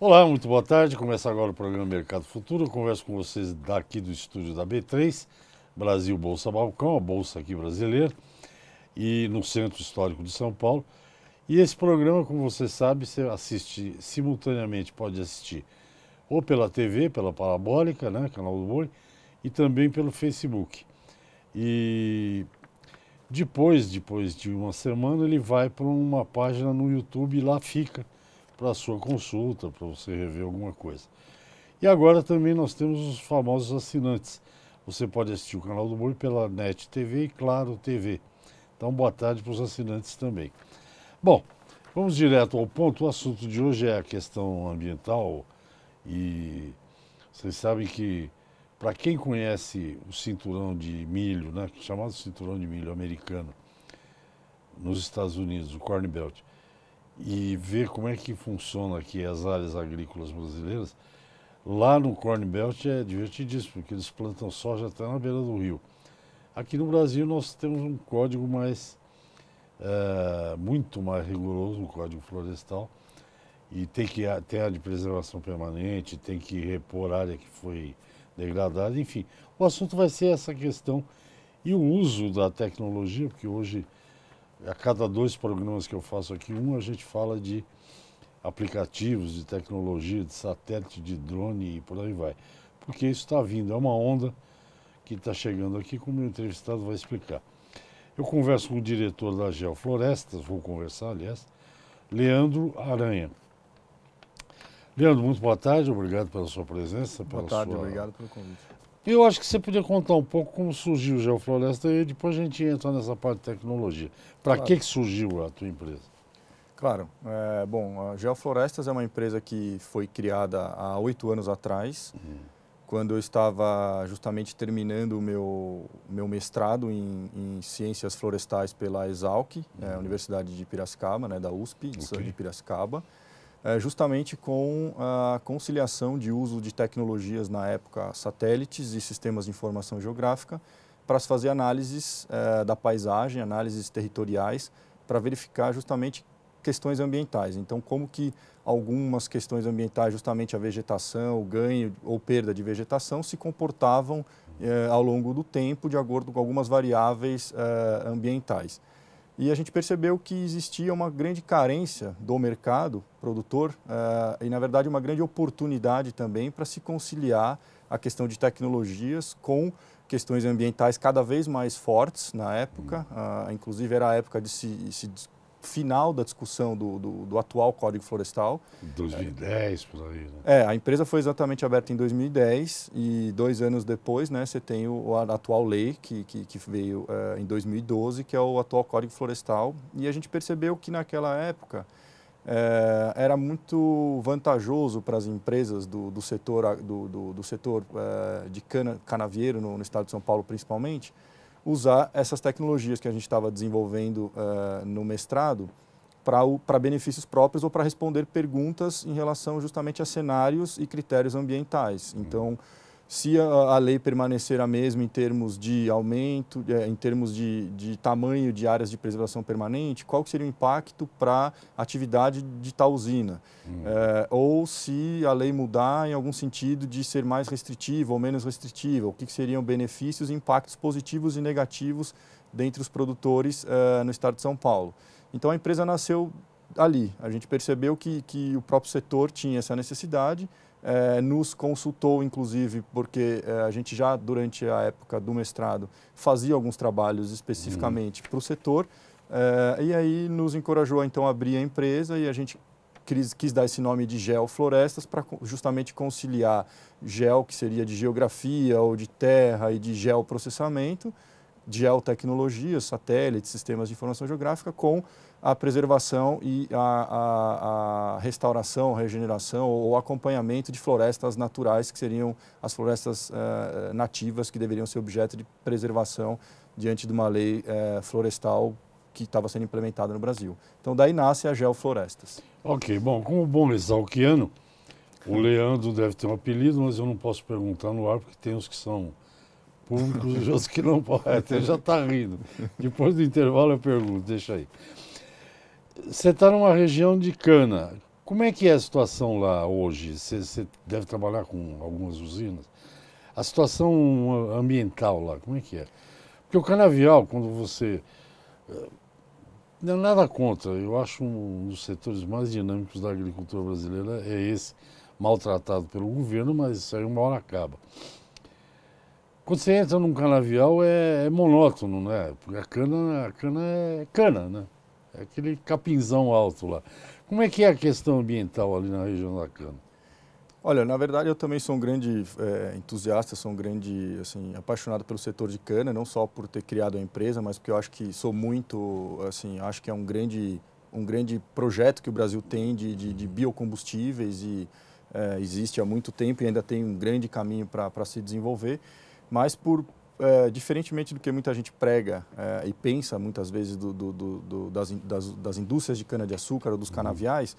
Olá, muito boa tarde. Começa agora o programa Mercado Futuro. Eu converso com vocês daqui do estúdio da B3, Brasil Bolsa Balcão, a bolsa aqui brasileira, e no Centro Histórico de São Paulo. E esse programa, como você sabe, você assiste simultaneamente, pode assistir ou pela TV, pela Parabólica, né, canal do Boi, e também pelo Facebook. E depois de uma semana, ele vai para uma página no YouTube e lá fica para a sua consulta, para você rever alguma coisa. E agora também nós temos os famosos assinantes. Você pode assistir o canal do Boi pela NET TV e Claro TV. Então, boa tarde para os assinantes também. Bom, vamos direto ao ponto. O assunto de hoje é a questão ambiental e vocês sabem que, para quem conhece o cinturão de milho, né, chamado cinturão de milho americano, nos Estados Unidos, o Corn Belt, e ver como é que funciona aqui as áreas agrícolas brasileiras, lá no Corn Belt é divertidíssimo, porque eles plantam soja até na beira do rio. Aqui no Brasil nós temos um código muito mais rigoroso, um código florestal, e tem que ter área de preservação permanente, tem que repor área que foi degradada, enfim. O assunto vai ser essa questão e o uso da tecnologia, porque hoje, a cada 2 programas que eu faço aqui, a gente fala de aplicativos, de tecnologia, de satélite, de drone e por aí vai. Porque isso está vindo, é uma onda que está chegando aqui, como o meu entrevistado vai explicar. Eu converso com o diretor da Geoflorestas, vou conversar, aliás, Leandro Aranha. Leandro, muito boa tarde, obrigado pela sua presença. Boa tarde, obrigado pelo convite. Eu acho que você podia contar um pouco como surgiu o Geofloresta e depois a gente entra nessa parte de tecnologia. Para Claro. que surgiu a tua empresa? Claro. Bom, a Geoflorestas é uma empresa que foi criada há 8 anos atrás, quando eu estava justamente terminando o meu mestrado em Ciências Florestais pela Exalc, Universidade de Piracicaba, né, da USP, de Piracicaba, justamente com a conciliação de uso de tecnologias, na época, satélites e sistemas de informação geográfica, para se fazer análises da paisagem, análises territoriais, para verificar justamente questões ambientais. Então, como que algumas questões ambientais, justamente a vegetação, o ganho ou perda de vegetação, se comportavam ao longo do tempo de acordo com algumas variáveis ambientais. E a gente percebeu que existia uma grande carência do mercado produtor e, na verdade, uma grande oportunidade também para se conciliar a questão de tecnologias com questões ambientais cada vez mais fortes na época. Inclusive, era a época de final da discussão do atual Código Florestal. 2010, por aí, né? A empresa foi exatamente aberta em 2010 e 2 anos depois, né, você tem a atual lei que veio em 2012, que é o atual Código Florestal. E a gente percebeu que naquela época era muito vantajoso para as empresas do setor de canavieiro no estado de São Paulo, principalmente, usar essas tecnologias que a gente estava desenvolvendo no mestrado para benefícios próprios ou para responder perguntas em relação justamente a cenários e critérios ambientais. Então, se a lei permanecer a mesma em termos de aumento, em termos de tamanho de áreas de preservação permanente, qual que seria o impacto para a atividade de tal usina? Ou se a lei mudar em algum sentido de ser mais restritiva ou menos restritiva, o que seriam benefícios e impactos positivos e negativos dentre os produtores no estado de São Paulo. Então, a empresa nasceu ali. A gente percebeu que o próprio setor tinha essa necessidade, nos consultou, inclusive, porque a gente já, durante a época do mestrado, fazia alguns trabalhos especificamente para o setor, e aí nos encorajou, então, a abrir a empresa e a gente quis dar esse nome de Geoflorestas para justamente conciliar geo, que seria de geografia ou de terra, e de geoprocessamento, geotecnologias, satélites, sistemas de informação geográfica, com a preservação e a restauração, regeneração ou acompanhamento de florestas naturais, que seriam as florestas nativas, que deveriam ser objeto de preservação diante de uma lei florestal que estava sendo implementada no Brasil. Então, daí nasce a Geoflorestas. Ok, bom, como bom exalquiano, o Leandro deve ter um apelido, mas eu não posso perguntar no ar, porque tem uns que são públicos e outros que não podem. Você já está rindo. Depois do intervalo eu pergunto, deixa aí. Você está numa região de cana. Como é que é a situação lá hoje? Você deve trabalhar com algumas usinas. A situação ambiental lá, como é que é? Porque o canavial, quando você... Não, nada contra, eu acho um dos setores mais dinâmicos da agricultura brasileira é esse, maltratado pelo governo, mas isso aí uma hora acaba. Quando você entra num canavial é monótono, né? Porque a cana é cana, né? É aquele capinzão alto lá. Como é que é a questão ambiental ali na região da cana? Olha, na verdade eu também sou um grande entusiasta, sou um grande assim, apaixonado pelo setor de cana, não só por ter criado a empresa, mas porque eu acho que sou muito, assim, acho que é um grande projeto que o Brasil tem de biocombustíveis e existe há muito tempo e ainda tem um grande caminho para se desenvolver, mas diferentemente do que muita gente prega e pensa muitas vezes das indústrias de cana-de-açúcar ou dos canaviais,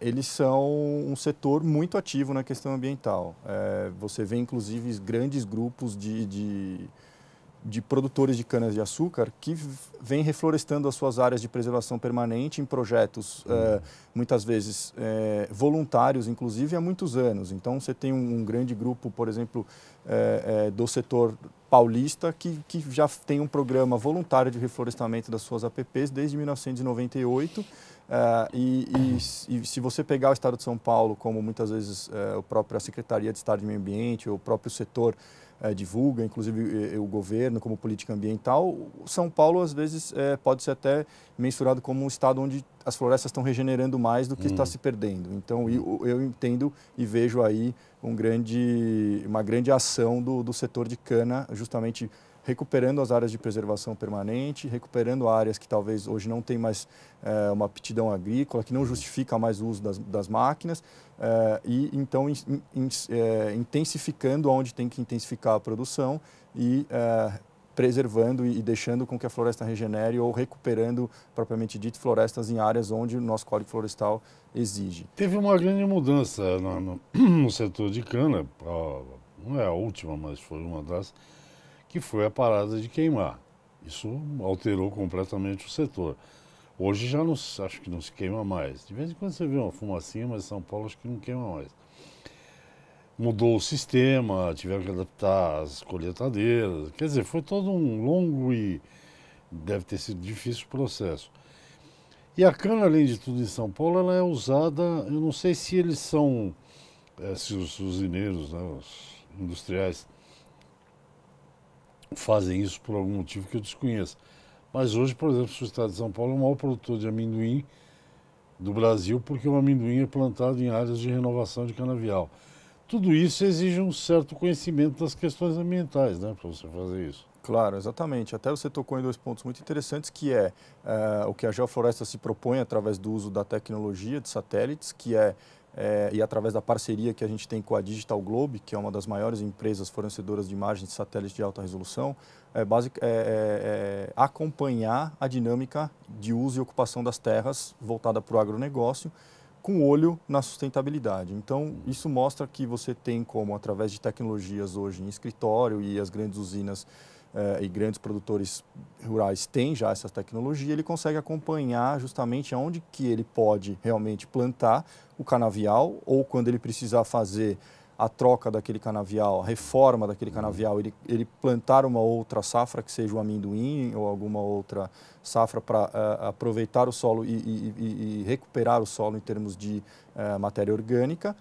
eles são um setor muito ativo na questão ambiental. Você vê, inclusive, grandes grupos de produtores de canas-de-açúcar que vêm reflorestando as suas áreas de preservação permanente em projetos, muitas vezes voluntários, inclusive, há muitos anos. Então, você tem um grande grupo, por exemplo, do setor paulista, que já tem um programa voluntário de reflorestamento das suas APPs desde 1998. E se você pegar o Estado de São Paulo, como muitas vezes a própria Secretaria de Estado de Meio Ambiente, ou o próprio setor divulga, inclusive o governo, como política ambiental, São Paulo, às vezes, pode ser até mensurado como um estado onde as florestas estão regenerando mais do que está se perdendo. Então, eu entendo e vejo aí uma grande ação do setor de cana, justamente recuperando as áreas de preservação permanente, recuperando áreas que talvez hoje não tem mais uma aptidão agrícola, que não justifica mais o uso das máquinas, e então intensificando onde tem que intensificar a produção e preservando e deixando com que a floresta regenere ou recuperando, propriamente dito, florestas em áreas onde o nosso Código Florestal exige. Teve uma grande mudança no setor de cana, não é a última, mas foi uma das, que foi a parada de queimar. Isso alterou completamente o setor. Hoje já não, acho que não se queima mais. De vez em quando você vê uma fumacinha, mas em São Paulo acho que não queima mais. Mudou o sistema, tiveram que adaptar as colheitadeiras. Quer dizer, foi todo um longo e deve ter sido difícil processo. E a cana, além de tudo, em São Paulo, ela é usada, eu não sei se eles são, se os usineiros, né, os industriais, fazem isso por algum motivo que eu desconheço. Mas hoje, por exemplo, o estado de São Paulo é o maior produtor de amendoim do Brasil, porque o amendoim é plantado em áreas de renovação de canavial. Tudo isso exige um certo conhecimento das questões ambientais, né, para você fazer isso. Claro, exatamente. Até você tocou em dois pontos muito interessantes, que é o que a Geofloresta se propõe através do uso da tecnologia de satélites, e através da parceria que a gente tem com a Digital Globe, que é uma das maiores empresas fornecedoras de imagens de satélites de alta resolução, acompanhar a dinâmica de uso e ocupação das terras voltada para o agronegócio, com olho na sustentabilidade. Então, isso mostra que você tem como, através de tecnologias hoje em escritório, e as grandes usinas e grandes produtores rurais têm já essa tecnologia, ele consegue acompanhar justamente aonde que ele pode realmente plantar o canavial, ou quando ele precisar fazer a troca daquele canavial, a reforma daquele canavial, ele plantar uma outra safra, que seja o amendoim ou alguma outra safra, para aproveitar o solo e recuperar o solo em termos de matéria orgânica.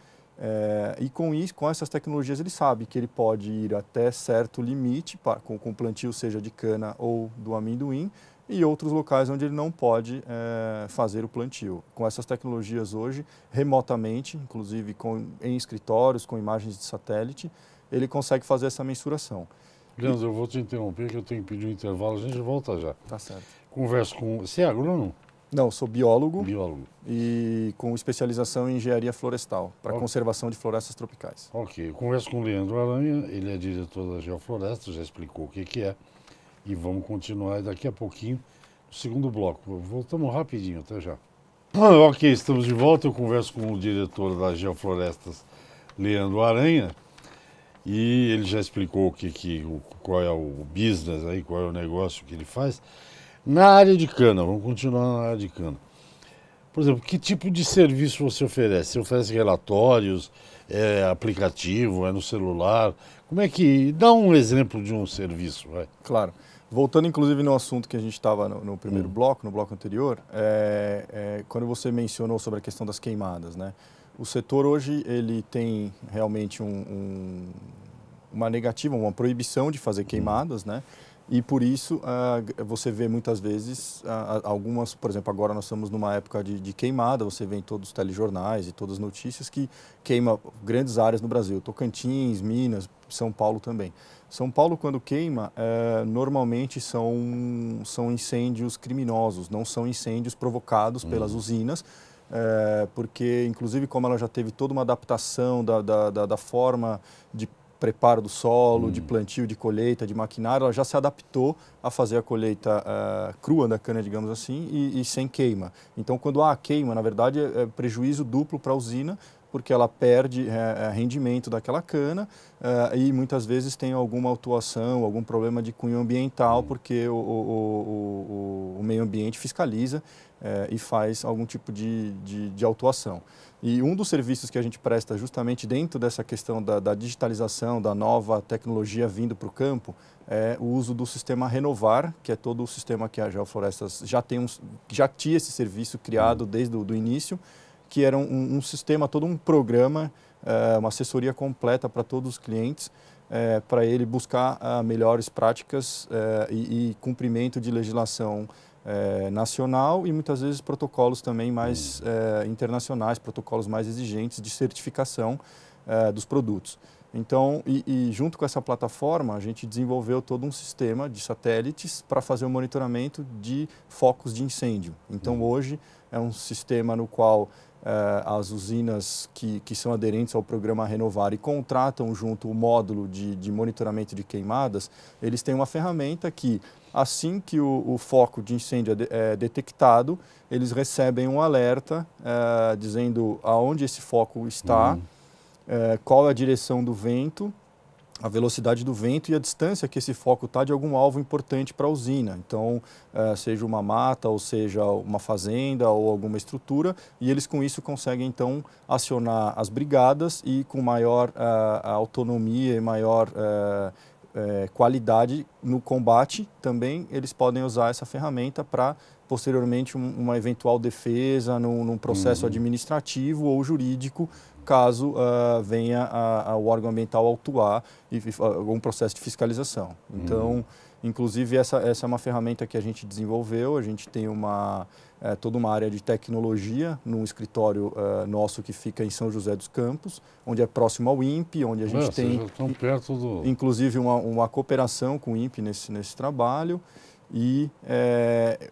E com essas tecnologias ele sabe que ele pode ir até certo limite com o plantio, seja de cana ou do amendoim, e outros locais onde ele não pode fazer o plantio. Com essas tecnologias hoje, remotamente, inclusive em escritórios, com imagens de satélite, ele consegue fazer essa mensuração. Leandro, eu vou te interromper que eu tenho que pedir um intervalo, a gente volta já. Tá certo. Converso com... Você é agrônomo? Não, sou biólogo. Biólogo. E com especialização em engenharia florestal, para conservação de florestas tropicais. Ok, eu converso com o Leandro Aranha, ele é diretor da Geofloresta, já explicou o que é, e vamos continuar daqui a pouquinho no segundo bloco. Voltamos rapidinho, até já. Ok, estamos de volta, eu converso com o diretor da Geoflorestas, Leandro Aranha, e ele já explicou qual é o business aí, qual é o negócio que ele faz. Na área de cana, vamos continuar na área de cana. Por exemplo, que tipo de serviço você oferece? Você oferece relatórios, é aplicativo, é no celular? Como é que... Dá um exemplo de um serviço, vai. Claro. Voltando, inclusive, no assunto que a gente estava no primeiro bloco, no bloco anterior, quando você mencionou sobre a questão das queimadas, né? O setor hoje ele tem realmente uma negativa, uma proibição de fazer queimadas, né? E por isso você vê muitas vezes algumas, por exemplo, agora nós estamos numa época de queimada, você vê em todos os telejornais e todas as notícias que queima grandes áreas no Brasil, Tocantins, Minas, São Paulo também. São Paulo, quando queima, normalmente são incêndios criminosos, não são incêndios provocados pelas usinas, porque, inclusive, como ela já teve toda uma adaptação da forma de preparo do solo, de plantio, de colheita, de maquinário, ela já se adaptou a fazer a colheita crua da cana, digamos assim, e sem queima. Então, quando há queima, na verdade, é prejuízo duplo para a usina, porque ela perde rendimento daquela cana e muitas vezes tem alguma autuação, algum problema de cunho ambiental, porque o meio ambiente fiscaliza e faz algum tipo de autuação. E um dos serviços que a gente presta justamente dentro dessa questão da digitalização, da nova tecnologia vindo para o campo, é o uso do sistema Renovar, que é todo o sistema que a Geoflorestas já tinha esse serviço criado desde o início, que era um sistema, todo um programa, uma assessoria completa para todos os clientes, para ele buscar melhores práticas e cumprimento de legislação nacional e muitas vezes protocolos também mais internacionais, protocolos mais exigentes de certificação dos produtos. Então, junto com essa plataforma, a gente desenvolveu todo um sistema de satélites para fazer o monitoramento de focos de incêndio. Então, hoje é um sistema no qual as usinas que são aderentes ao programa Renovar e contratam junto o módulo de monitoramento de queimadas, eles têm uma ferramenta que, assim que o foco de incêndio é detectado, eles recebem um alerta dizendo aonde esse foco está, qual é a direção do vento, a velocidade do vento e a distância que esse foco está de algum alvo importante para a usina. Então, seja uma mata, ou seja uma fazenda, ou alguma estrutura, e eles com isso conseguem então acionar as brigadas e com maior autonomia e maior qualidade no combate, também eles podem usar essa ferramenta para posteriormente uma eventual defesa num processo administrativo ou jurídico, caso venha o órgão ambiental autuar e algum processo de fiscalização. Então, inclusive, essa é uma ferramenta que a gente desenvolveu, a gente tem toda uma área de tecnologia num escritório nosso que fica em São José dos Campos, onde é próximo ao INPE, onde a gente tem, perto do... inclusive, uma cooperação com o INPE nesse trabalho. E,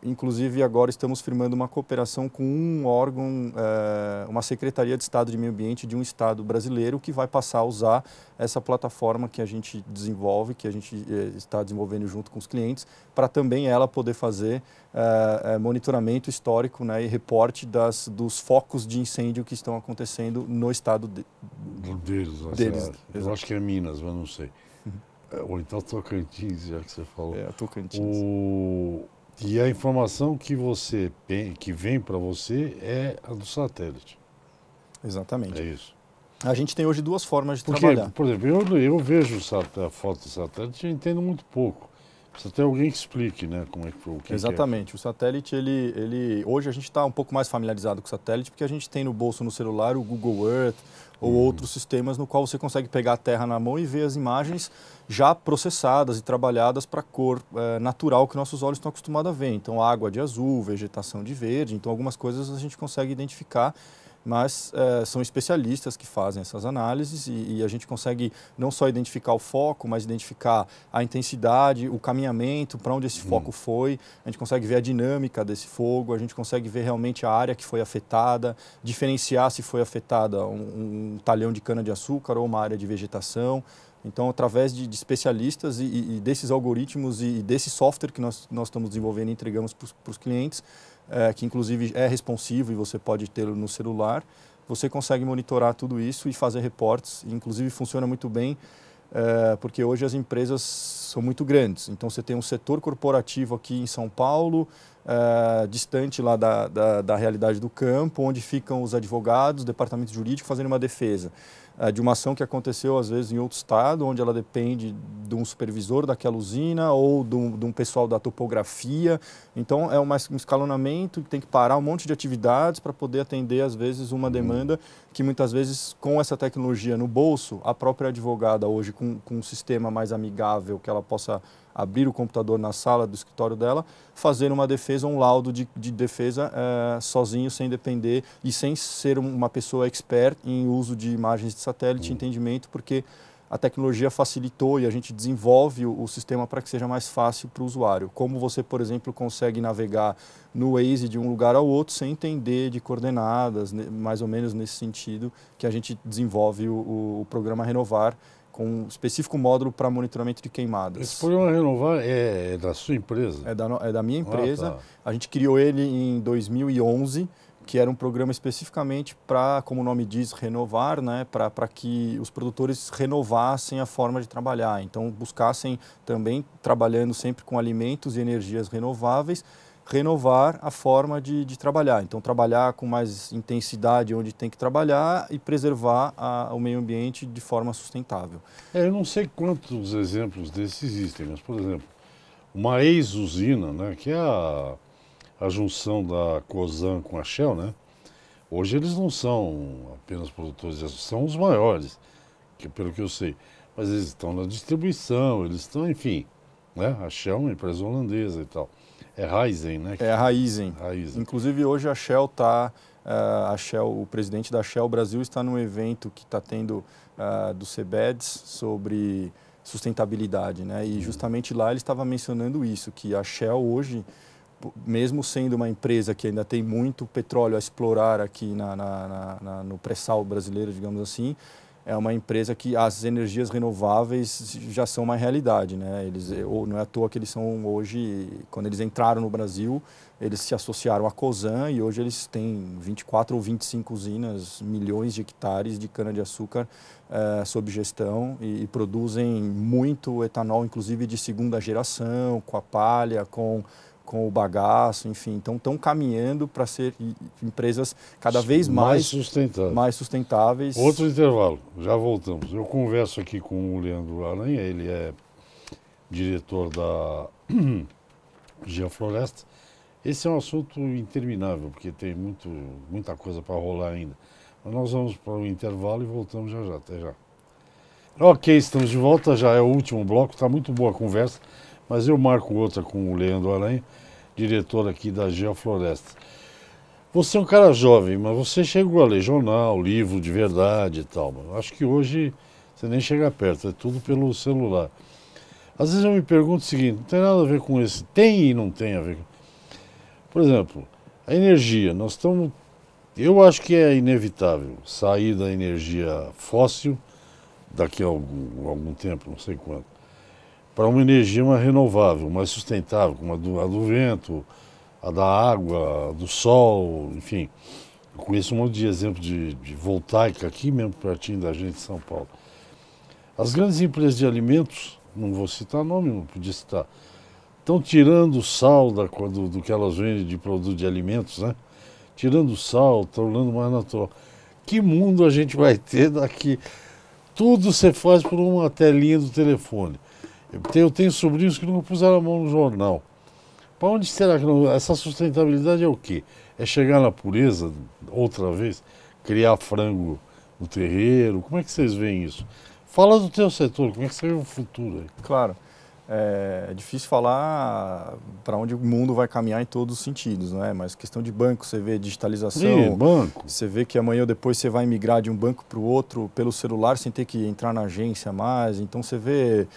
inclusive, agora estamos firmando uma cooperação com um órgão, uma Secretaria de Estado de Meio Ambiente de um estado brasileiro que vai passar a usar essa plataforma que a gente desenvolve, que a gente está desenvolvendo junto com os clientes, para também ela poder fazer monitoramento histórico, né, e reporte dos focos de incêndio que estão acontecendo no estado deles. Eu acho que é Minas, mas não sei. Ou então Tocantins, já que você falou. Tocantins. E a informação que vem para você é a do satélite. Exatamente. É isso. A gente tem hoje duas formas de trabalhar. Por exemplo, eu vejo a foto do satélite e entendo muito pouco. Precisa ter alguém que explique, né, como é que foi, o que Exatamente. É. O satélite, hoje a gente está um pouco mais familiarizado com o satélite, porque a gente tem no bolso, no celular, o Google Earth ou outros sistemas no qual você consegue pegar a terra na mão e ver as imagens já processadas e trabalhadas para a cor natural que nossos olhos estão acostumados a ver. Então, água de azul, vegetação de verde, então algumas coisas a gente consegue identificar, mas são especialistas que fazem essas análises e a gente consegue não só identificar o foco, mas identificar a intensidade, o caminhamento, para onde esse foco foi, a gente consegue ver a dinâmica desse fogo, a gente consegue ver realmente a área que foi afetada, diferenciar se foi afetada um talhão de cana-de-açúcar ou uma área de vegetação. Então, através de especialistas e desses algoritmos e desse software que nós estamos desenvolvendo e entregamos para os clientes, que inclusive é responsivo e você pode tê-lo no celular, você consegue monitorar tudo isso e fazer reportes. Inclusive funciona muito bem, porque hoje as empresas são muito grandes. Então você tem um setor corporativo aqui em São Paulo, distante lá da realidade do campo, onde ficam os advogados, departamento jurídico fazendo uma defesa de uma ação que aconteceu às vezes em outro estado, onde ela depende de um supervisor daquela usina ou de um pessoal da topografia. Então é um escalonamento que tem que parar um monte de atividades para poder atender às vezes uma demanda que muitas vezes com essa tecnologia no bolso, a própria advogada hoje com um sistema mais amigável que ela possa abrir o computador na sala do escritório dela, fazer uma defesa, um laudo de defesa sozinho, sem depender e sem ser uma pessoa expert em uso de imagens de satélite, entendimento, porque a tecnologia facilitou e a gente desenvolve o sistema para que seja mais fácil para o usuário. Como você, por exemplo, consegue navegar no Waze de um lugar ao outro sem entender de coordenadas, mais ou menos nesse sentido que a gente desenvolve o programa Renovar, com um específico módulo para monitoramento de queimadas. Esse programa Renovar é da sua empresa? É da minha empresa. Tá. A gente criou ele em 2011, que era um programa especificamente para, como o nome diz, renovar, né? Para que os produtores renovassem a forma de trabalhar. Então, buscassem também, trabalhando sempre com alimentos e energias renováveis, renovar a forma de trabalhar. Então, trabalhar com mais intensidade onde tem que trabalhar e preservar o meio ambiente de forma sustentável. Eu não sei quantos exemplos desses existem, mas, por exemplo, uma ex-usina, né, que é a junção da Cosan com a Shell, né? Hoje eles não são apenas produtores de açúcar, são os maiores, pelo que eu sei. Mas eles estão na distribuição, eles estão, enfim, né? A Shell é uma empresa holandesa e tal. É Raízen, né? É a Raízen. Raízen. Inclusive hoje a Shell está, o presidente da Shell Brasil está num evento que está tendo do CBEDS sobre sustentabilidade, né? E justamente lá ele estava mencionando isso, que a Shell hoje, mesmo sendo uma empresa que ainda tem muito petróleo a explorar aqui no pré-sal brasileiro, digamos assim, é uma empresa que as energias renováveis já são uma realidade, né? Não é à toa que eles são hoje, quando eles entraram no Brasil, eles se associaram à Cosan e hoje eles têm 24 ou 25 usinas, milhões de hectares de cana-de-açúcar sob gestão e produzem muito etanol, inclusive de segunda geração, com a palha, com o bagaço, enfim. Então, estão caminhando para ser empresas cada vez mais sustentáveis. Outro intervalo, já voltamos. Eu converso aqui com o Leandro Aranha, ele é diretor da Geofloresta. Esse é um assunto interminável, porque tem muita coisa para rolar ainda. Mas nós vamos para o intervalo e voltamos já. Até já. Ok, estamos de volta, já é o último bloco, está muito boa a conversa. Mas eu marco outra com o Leandro Aranha, diretor aqui da Geofloresta. Você é um cara jovem, mas você chegou a ler jornal, livro de verdade e tal. Acho que hoje você nem chega perto, é tudo pelo celular. Às vezes eu me pergunto o seguinte, não tem nada a ver com esse, tem e não tem a ver. Por exemplo, a energia, eu acho que é inevitável sair da energia fóssil daqui a algum tempo, não sei quando, para uma energia mais renovável, mais sustentável, como a do vento, a da água, a do sol, enfim. Eu conheço um monte de exemplo de voltaica aqui mesmo pertinho da gente em São Paulo. As grandes empresas de alimentos, não vou citar nome, não podia citar, estão tirando o sal do que elas vendem de produto de alimentos, né? Tirando o sal, tornando mais natural. Que mundo a gente vai ter daqui? Tudo você faz por uma telinha do telefone. Eu tenho sobrinhos que nunca puseram a mão no jornal. Para onde será que essa sustentabilidade é o quê? É chegar na pureza outra vez? Criar frango no terreiro? Como é que vocês veem isso? Fala do teu setor, como é que você vê o futuro aí? Claro, é difícil falar para onde o mundo vai caminhar em todos os sentidos, não é? Mas questão de banco, você vê digitalização, banco. Você vê que amanhã ou depois você vai migrar de um banco para o outro pelo celular sem ter que entrar na agência mais. Então você vê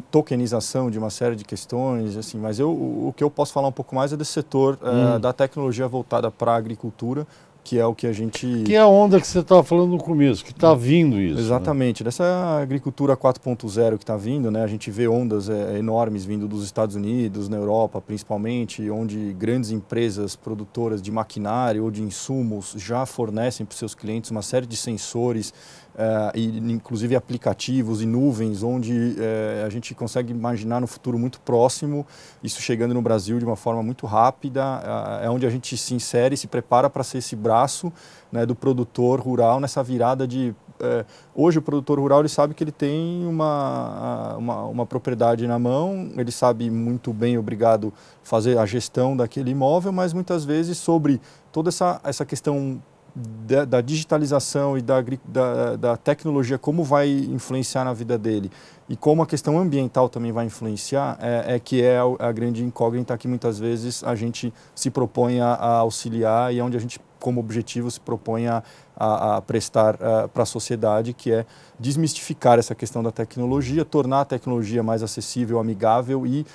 tokenização de uma série de questões, assim. Mas o que eu posso falar um pouco mais é desse setor da tecnologia voltada para a agricultura, que é o que a gente... Que é a onda que você estava falando no começo, que está vindo isso. Exatamente, né? Dessa agricultura 4.0 que está vindo, né? A gente vê ondas enormes vindo dos Estados Unidos, na Europa principalmente, onde grandes empresas produtoras de maquinário ou de insumos já fornecem para os seus clientes uma série de sensores e inclusive aplicativos e nuvens, onde a gente consegue imaginar no futuro muito próximo, isso chegando no Brasil de uma forma muito rápida, é onde a gente se insere, se prepara para ser esse braço, né, do produtor rural nessa virada de... hoje o produtor rural ele sabe que ele tem uma propriedade na mão, ele sabe muito bem, obrigado, fazer a gestão daquele imóvel, mas muitas vezes sobre toda essa questão da digitalização e da tecnologia, como vai influenciar na vida dele e como a questão ambiental também vai influenciar, que é a grande incógnita que muitas vezes a gente se propõe a auxiliar e é onde a gente, como objetivo, se propõe a prestar para a sociedade, que é desmistificar essa questão da tecnologia, tornar a tecnologia mais acessível, amigável e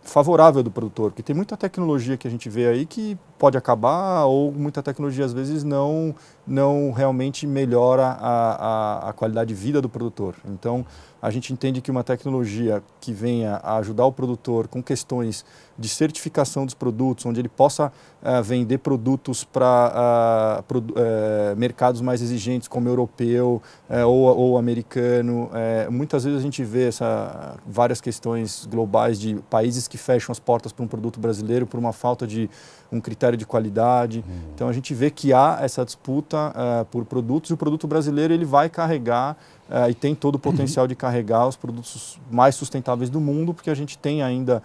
favorável do produtor, porque tem muita tecnologia que a gente vê aí que pode acabar ou muita tecnologia às vezes não realmente melhora a qualidade de vida do produtor. Então a gente entende que uma tecnologia que venha a ajudar o produtor com questões de certificação dos produtos, onde ele possa vender produtos para mercados mais exigentes como europeu ou americano. Muitas vezes a gente vê várias questões globais de países que fecham as portas para um produto brasileiro por uma falta de um critério de qualidade. Então a gente vê que há essa disputa por produtos e o produto brasileiro ele vai carregar e tem todo o potencial de carregar os produtos mais sustentáveis do mundo, porque a gente tem ainda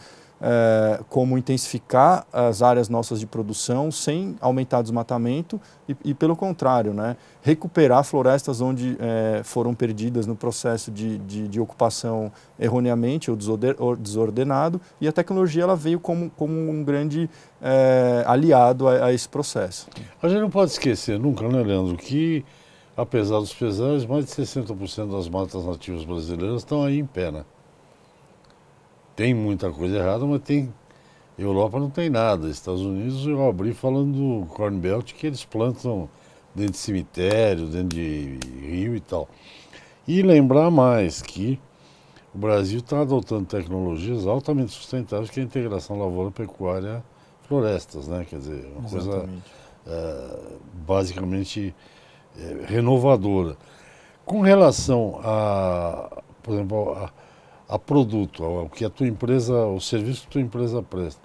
como intensificar as áreas nossas de produção sem aumentar o desmatamento e pelo contrário, né, recuperar florestas onde foram perdidas no processo de ocupação erroneamente ou desordenado, e a tecnologia ela veio como um grande aliado a esse processo. A gente não pode esquecer nunca, né, Leandro, que apesar dos pesares, mais de 60% das matas nativas brasileiras estão aí em pé, né? Tem muita coisa errada, mas tem... Europa não tem nada. Estados Unidos, eu abri falando do Corn Belt, que eles plantam dentro de cemitério, dentro de rio e tal. E lembrar mais que o Brasil está adotando tecnologias altamente sustentáveis, que é a integração lavoura-pecuária-florestas, né? Quer dizer, uma Exatamente. coisa basicamente renovadora. Com relação a, por exemplo, a produto, ao que a tua empresa, o serviço que a tua empresa presta.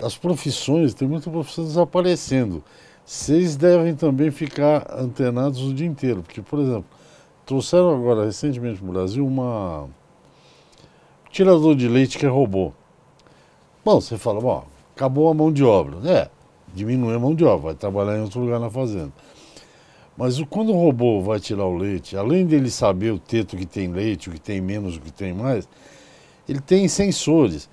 As profissões, tem muita profissão desaparecendo. Vocês devem também ficar antenados o dia inteiro, porque, por exemplo, trouxeram agora recentemente no Brasil um tirador de leite que é robô. Bom, você fala, bom, acabou a mão de obra. Diminui a mão de obra, vai trabalhar em outro lugar na fazenda. Mas quando o robô vai tirar o leite, além dele saber o teto que tem leite, o que tem menos, o que tem mais, ele tem sensores.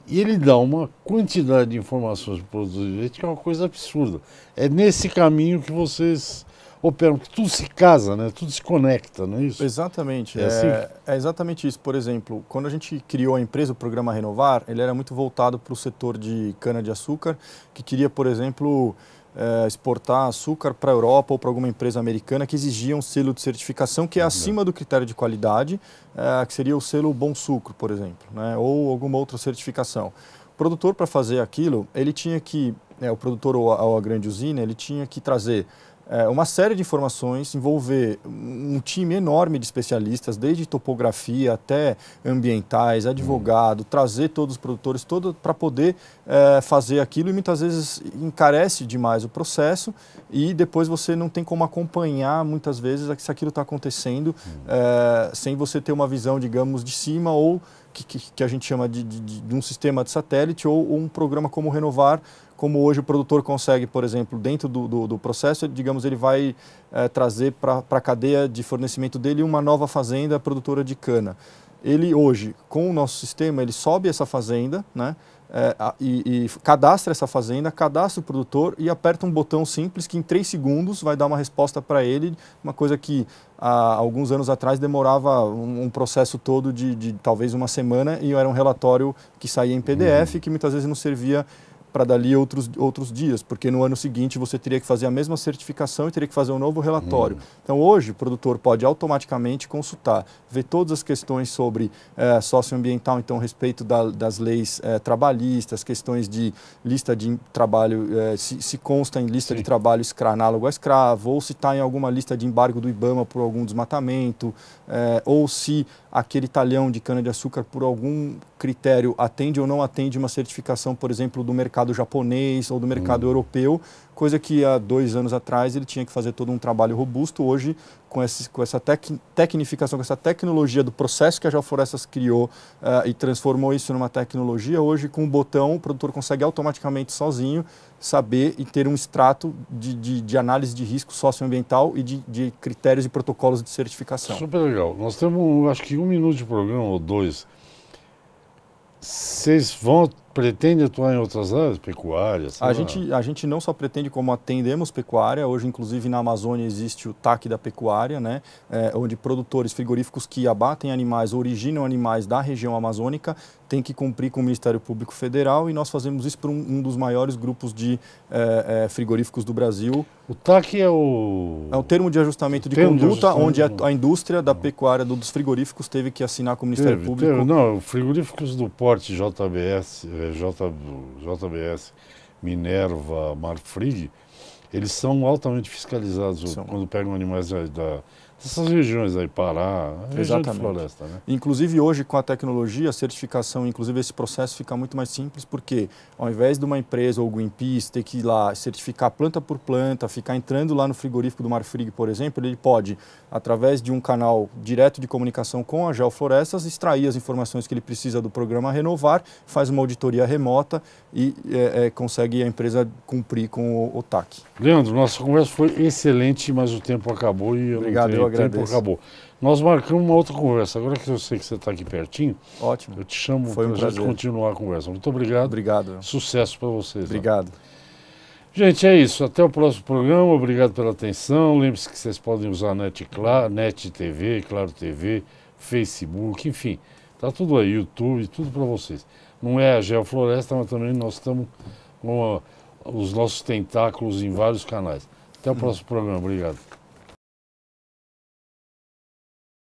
E ele dá uma quantidade de informações para o produtor de leite que é uma coisa absurda. É nesse caminho que vocês operam, que tudo se casa, né? Tudo se conecta, não é isso? Exatamente. Assim? É exatamente isso. Por exemplo, quando a gente criou a empresa, o Programa Renovar, ele era muito voltado para o setor de cana-de-açúcar, que queria, por exemplo, exportar açúcar para a Europa ou para alguma empresa americana que exigia um selo de certificação que é acima do critério de qualidade, que seria o selo Bom Sucro, por exemplo, né? Ou alguma outra certificação. O produtor, para fazer aquilo, ele tinha que, o produtor ou a grande usina, ele tinha que trazer uma série de informações, envolver um time enorme de especialistas, desde topografia até ambientais, advogado, trazer todos os produtores, para poder fazer aquilo, e muitas vezes encarece demais o processo e depois você não tem como acompanhar muitas vezes se aquilo está acontecendo sem você ter uma visão, digamos, de cima, ou que a gente chama de um sistema de satélite ou um programa como o Renovar, como hoje o produtor consegue, por exemplo, dentro do processo, digamos, ele vai trazer para a cadeia de fornecimento dele uma nova fazenda produtora de cana. Ele hoje, com o nosso sistema, ele sobe essa fazenda, né, e cadastra essa fazenda, cadastra o produtor e aperta um botão simples que em 3 segundos vai dar uma resposta para ele, uma coisa que há alguns anos atrás demorava um processo todo de talvez uma semana, e era um relatório que saía em PDF, que muitas vezes não servia para dali outros dias, porque no ano seguinte você teria que fazer a mesma certificação e teria que fazer um novo relatório. Então hoje o produtor pode automaticamente consultar, ver todas as questões sobre socioambiental, então a respeito das leis trabalhistas, questões de lista de trabalho, se consta em lista de trabalho análogo a escravo, ou se está em alguma lista de embargo do IBAMA por algum desmatamento, ou se aquele talhão de cana-de-açúcar por algum critério atende ou não atende uma certificação, por exemplo, do mercado japonês ou do mercado europeu, coisa que há 2 anos atrás ele tinha que fazer todo um trabalho robusto. Hoje, com essa tecnificação, com essa tecnologia do processo que a Geoflorestas criou e transformou isso numa tecnologia, hoje com um botão o produtor consegue automaticamente sozinho saber e ter um extrato de análise de risco socioambiental e de critérios e protocolos de certificação. Super legal. Nós temos, acho que 1 minuto de programa ou 2. Vocês pretendem atuar em outras áreas, pecuária? A gente não só pretende, como atendemos pecuária. Hoje, inclusive, na Amazônia existe o TAC da pecuária, né? Onde produtores frigoríficos que abatem animais, originam animais da região amazônica, têm que cumprir com o Ministério Público Federal, e nós fazemos isso para um dos maiores grupos de frigoríficos do Brasil. O TAC é o... É o termo de ajustamento de conduta, onde a indústria da pecuária dos frigoríficos teve que assinar com o Ministério Público. Não, frigoríficos do porte JBS, Minerva, Marfrig, eles são altamente fiscalizados quando pegam animais dessas regiões aí, Pará, região de floresta, né? Inclusive hoje com a tecnologia, a certificação, inclusive esse processo fica muito mais simples, porque ao invés de uma empresa ou Greenpeace ter que ir lá certificar planta por planta, ficar entrando lá no frigorífico do Marfrig, por exemplo, ele pode, através de um canal direto de comunicação com a Geoflorestas, extrair as informações que ele precisa do programa Renovar, faz uma auditoria remota e consegue a empresa cumprir com o TAC. Leandro, nossa conversa foi excelente, mas o tempo acabou e Obrigado, eu agradeço. O tempo acabou. Nós marcamos uma outra conversa. Agora que eu sei que você está aqui pertinho, ótimo, eu te chamo para a gente continuar a conversa. Muito obrigado. Obrigado. Sucesso para vocês. Obrigado. Gente, é isso. Até o próximo programa. Obrigado pela atenção. Lembre-se que vocês podem usar Net TV, Claro TV, Facebook, enfim. Está tudo aí, YouTube, tudo para vocês. Não é a Geofloresta, mas também nós estamos com os nossos tentáculos em vários canais. Até o próximo programa. Obrigado.